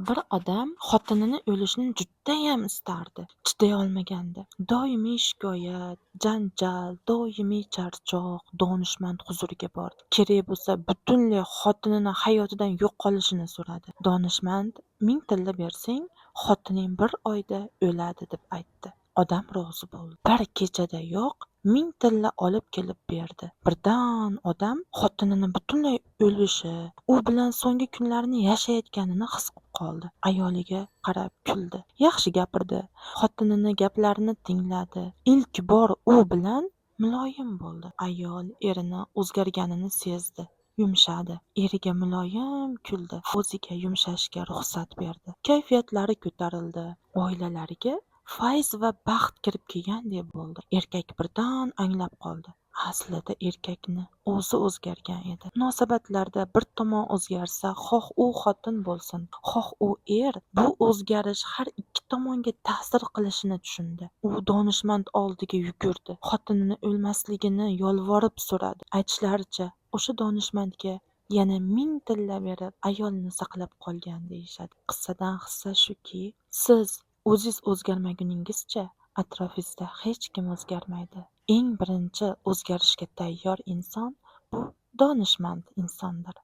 Bir odam xotinini o'lishini judayam istardi, chiday olmagandi. Doimiy shikoyat, janjal, doimiy charchoq, donishmand huzuriga bordi. Kerak bo'lsa butunlay xotinini hayotidan yo'qolishini so'radi. Donishmand 1000 tilla bersang, xotining bir oyda o'ladi deb aytdi. Odam rozi bo'ldi. Bir kechadayoq 1000 tilla olib kelib berdi. Birdan odam xotinini butunlay o'lishi, u bilan so'nggi kunlarini yashayotganini his qilib qoldi. Ayoliga qarab kuldi. Yaxshi gapirdi. Xotinini gaplarini tingladi. Ilk bor u bilan muloyim bo'ldi. Ayol erini o'zgarganini sezdi. Yumshadi. Eriga muloyim kuldi. O'ziga yumshashga ruxsat berdi. Kayfiyatlari ko'tarildi. Oilalariga fayz va baxt kirib kelgandek bo'ldi. Erkak birdan anglab qoldi. Aslida erkakni o'zi o'zgargan edi. Munosabatlarda bir tomon o'zgarsa, xoh u xotin bo'lsin, xoh u er, bu o'zgarish har ikki tomonga ta'sir qilishini tushundi. U donishmand oldiga yugurdi. Xotinini o'lmasligini yolvorib so'radi. Aytishlaricha, o'sha donishmandga yana 1000 tilla berib, ayolni saqlab qolgan deyishadi. Qissadan hissa shuki, siz o'ziz o'zgarmaguningizcha atrofingizda hech kim o'zgarmaydi. Eng birinchi o'zgarishga tayyor inson bu donishmand insondir.